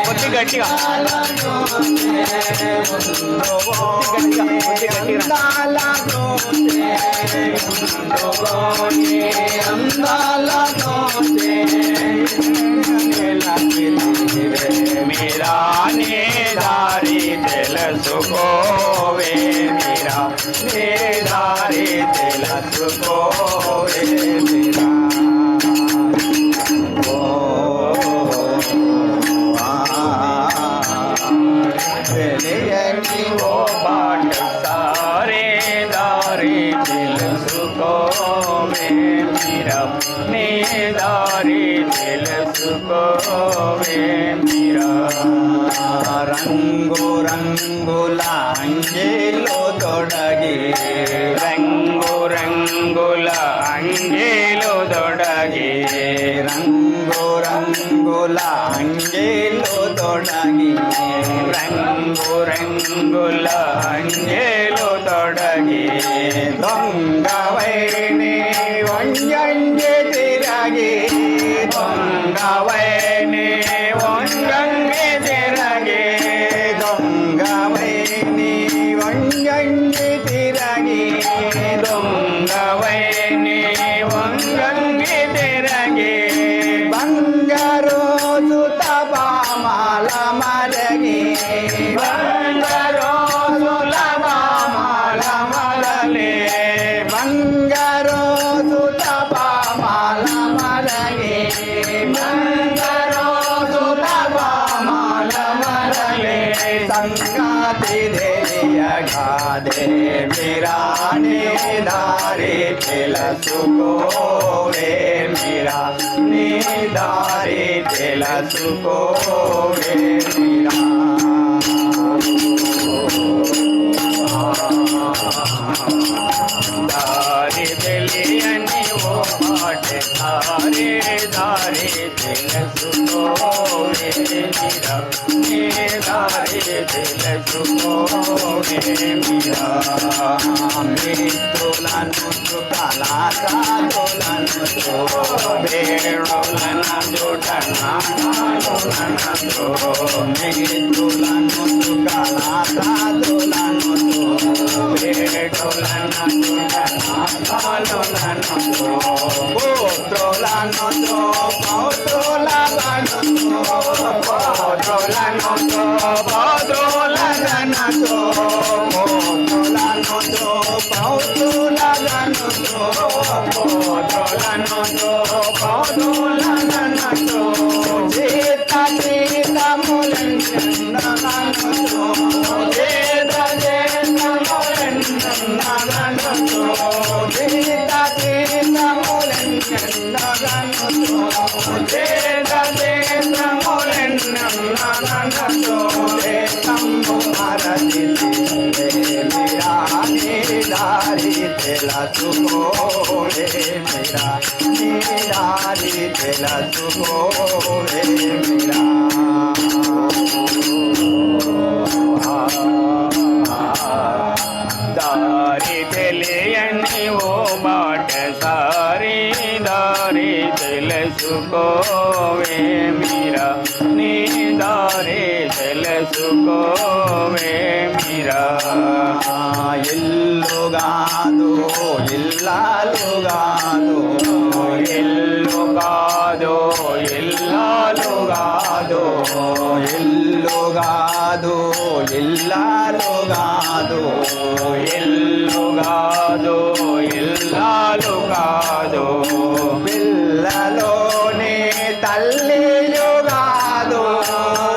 కొద్దిగా గట్టిగా మీరా నే దారి తెలుసుకోవే మీరా నే దారి తెలుసుకోవే మీరా ఓ బాట సారే దారి తెలుసుకోవే మీరా నే దారి తెలుసుకోవే మీరా రంగు రంగుల అంగీలో తొడగి రంగు రంగుల అంగీలు తొడగి రంగు రంగుల అంగీలో తొడగి రంగు రంగుల అంగీలు తొడగి దొంగవైని వంగంగి తిరగి దొంగవైని వంగంగి తిరగి దొంగవైని వంగంగి తిరగి దొంగవైని వంగంగి తిరగి బంగారు సుతపామాల మరగి బంగారు సులభమాల మలలే బంగారు సుతపామాల మరగి బంగారు సులభమాల మలలే సంగతి తెలియగాదే మీరానే దారి తెలుసుకోవే మీరా నీ దారి తెలుసుకోవే మీరా దారి తెలియని ఓ మాట దారి దారి తెలుసుకోవే మీరా నీ దారి తెలుసుకోవే మీరా మిత్రులను కళాకారులను వేణులన జుటనాలులను మిత్రులను కళాకారులను వేణులన జుటనాలులను పుత్రులను పౌత్రులను పౌత్రులను పౌత్రులను పౌత్రులను పౌత్రులను సీత దారి తెలుసుకోవే మీరా నీ దారి తెలుసుకోవే మీరా దారి తెలియని ఓ మాట సారి దారి తెలుసుకోవే మీరా నీ దారి తెలుసుకోవే మీరా ఇల్లుగాదు ఇల్లాలుగాదు ఇల్లు కాదు ఇల్లాలుగాదు ఇల్లుగాదు ఇల్లాలుగాదు ఇల్లు కాదు ఇల్లాలు కాదు పిల్లలోని తల్లియుగాదు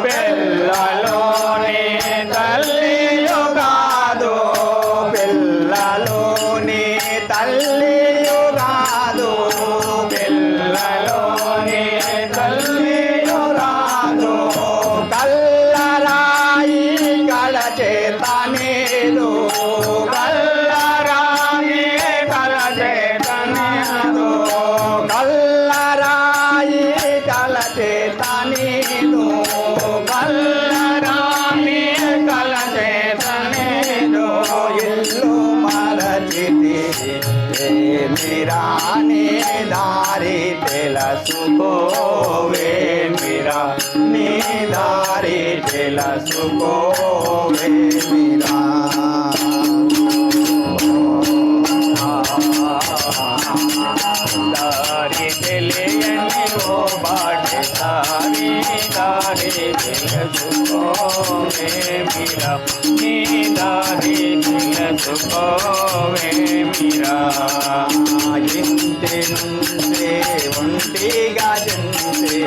పిల్లలోని తల్లియుగాదు పిల్లలోని తల్లియుగాదు పిల్లలోని తల్లియుగాదు కల్లరాయి కళ చేత నేను కల్లరాయి కల చేతనదు కల్లరాయి కళ చేత నేను కల్లరాయి కల చేతనదు ఇల్లు మరచితి మీరానే దారి తెలుసుకోవే मेरा निधारी दिल सुकोवे मेरा दारी दिलियनी वो बाट सारी दारी दिल सुकोवे मेरा दारी दिल सुकोवे मेरा इंते नंदे ఒంటిగా జంతే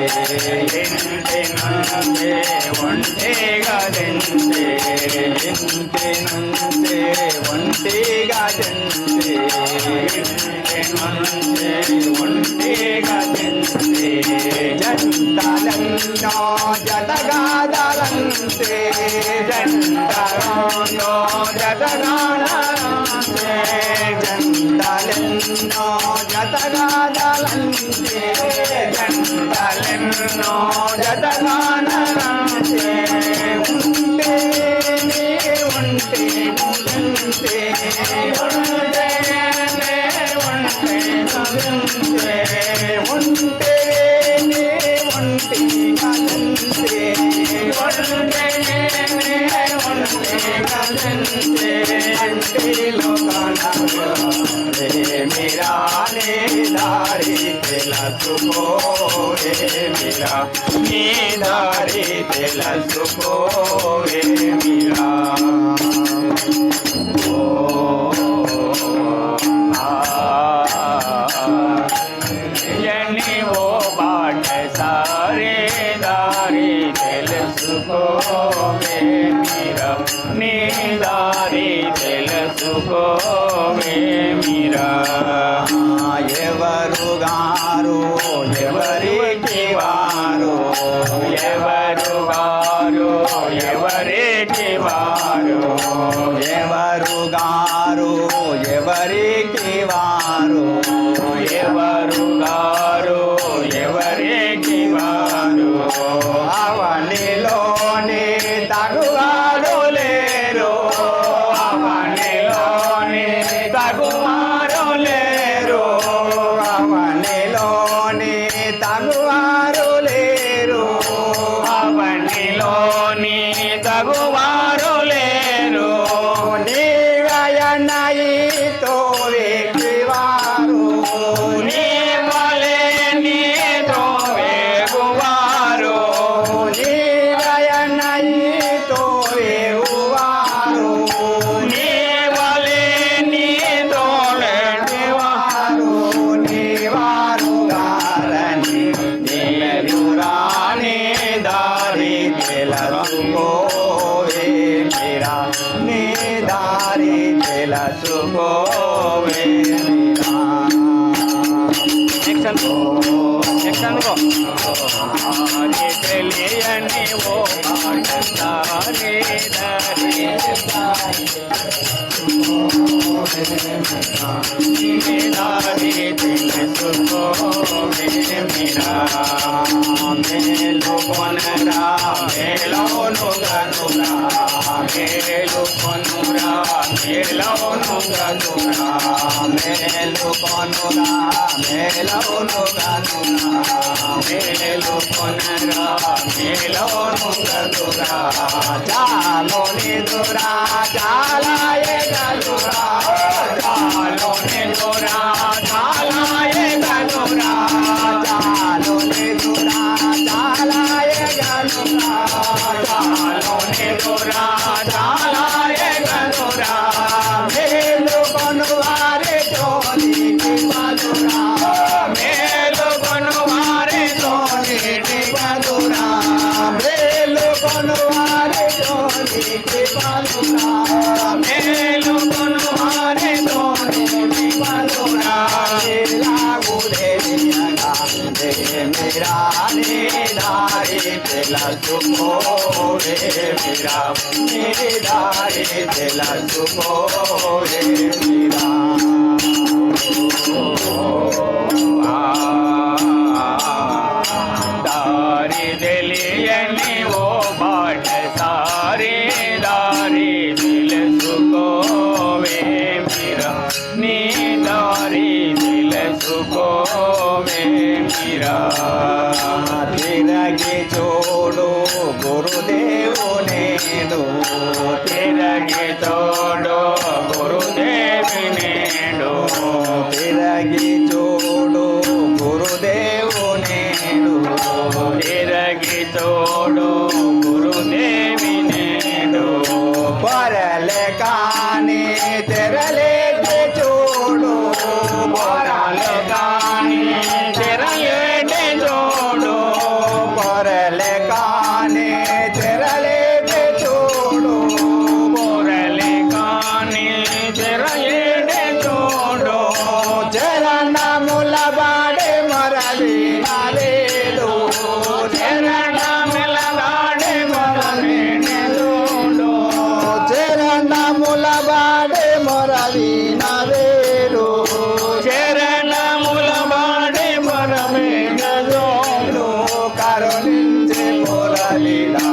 ఇంటి నుండే ఒంటిగా జంతే ఇంతే నుండే ఒంటిగా జంతే ఇంటి నుండే ఒంటిగా జంతే జంటలెన్నో జతగాదలంతే జంటలోనో జతగానంతే జంటలెన్నో జతగాదలంతే జంటలెన్నో జతగానంతే ఉంటే నీ ఉంటే ఉంటే ఉంటే ఉంటే ఉంటే నీ ఉంటే కదంతే मेरा निधारी दिल सुकोवे मेरा निधारी दिल सुकोवे मेरा यनी वो बाट सारे दारी दिल सुकोवे मेरा निधारी दिल सुकोवे मेरा ఎవరు గారు ఎవరికి వారు ఎవరు గారు ఎవరికి వారు ఎవరు గారు ఎవరికి వారు ఎవరు గారు ఎవరికి వారు అవనిలోని తగువారు లేరు అవనిలోని తగువారు లేరు అవనిలోని తగువారు లేరు అవనిలోని తగువారు లేరు నీవయనయితో వేగివారు నీ వలె నీతో వేగువారు నీవయనయితో వేగువారు నీ వలె నీతో వేగువారు నీవారు గారని నీదురాని దారి తెలుసుకోవే మీరా నీ దారి తెలుసుకోవే మీరా ఆరి తెలియని ఓ మాట సారి దారి దారి తెలుసుకోవే మీరా మేలు కొనరా మేలోను గనురా మేలు కొనురా మేలవును గనురా మేలు కొనురా మేలోను గనురా మేలు కొనరా మేలవును గనురా చాలు నిదురా చాలాయే గనురా చాలు నిదురా చాలాయే గనురా చాలు నిదురా చాలాయే గనురా చాలు నిదురా చాలాయే గనురా మేలు కొనువారే తోనికి మధురా మేలు కొనువారే తోనికి మధురా మేలు కొనువారే తోనికి మధురా మేలు కొనువారే తోనికి మధురా मेरा निधारी दिल सुकोवे मेरा निधारी दिल सुकोवे मेरा दारी दिलियनी वो बाट सारे दारी दिल सुकोवे मेरा नी दारी दिल सुकोवे मेरा तिरगी తిరగి చూడు గురుదేవు నేడు తిరగి తోడు గురుదేవి నేడు పొరలే కాని తెరలేటి చూడు పొరలు కాని తెరయేటి చూడు పొరలే కాని తెరలేటి చూడు పొరలు కాని తెరయేటి చూడు చరణముల బాడి మరలి నరేడు చరణముల బాడి మరలి చూడు చరణముల బాడి మరలి నరేడు చరణముల బాడి మరలి చూడు కరుణించి మురళిలా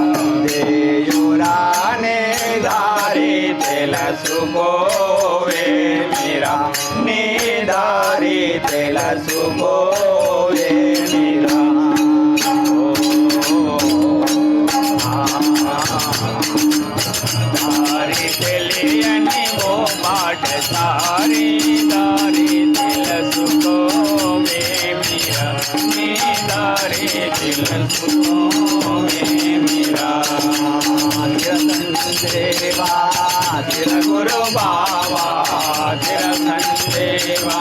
దేయురానే దారి తెలుసుకోవే మీరా నీ దారి తెలుసుకోవే మీరా దారి తెలియని ఓ మాట సారి దారి తెలుసుకోవే మీరా నీ దారి తెలుసుకోవే మీరా దేవా చిర గురు బావా చిర సందేవా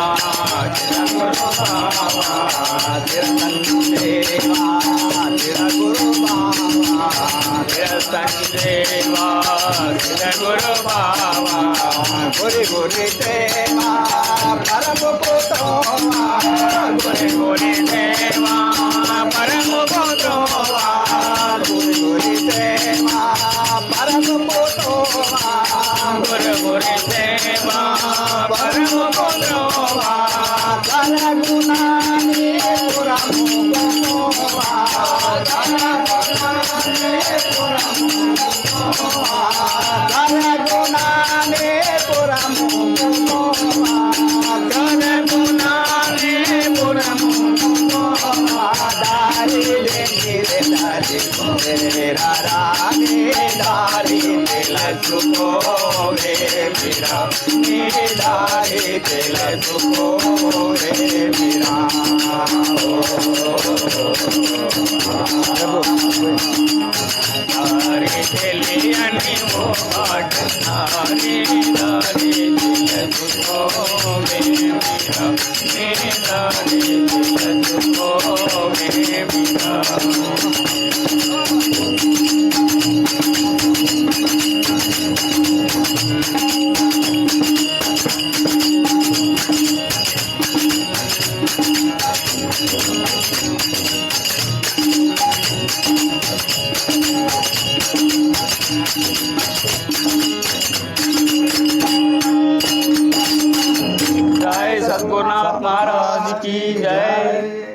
చిర గురు బావా చిర దేవా చిర గురు బావా చిర సందేవా చిర గురు బావా గురి గురి దేవా పరమ పుత్రోవా గురి గురి దేవా పరమ పుత్రోవా గురి గురి దేవా పరమ పుత్రోవా గురు గురి దేవా పరమ పుత్రోవా ధన గుణాని పురము గుణోవా ధన గుణాని పురము గుణోవా ధన గుణాని పురము గుణోవా ధన గుణాని పురము గుణోవా దారి దారి రాని దారి తెలుసుకోవే మీరా నీ దారి తెలుసుకోవే మీరా దారి తెలియని ఓ మాట సారి దారి తెలుసుకోవే మీరా నీ దారి తెలుసుకోవే మీరా जय सद्गुरुनाथ महाराज की जय।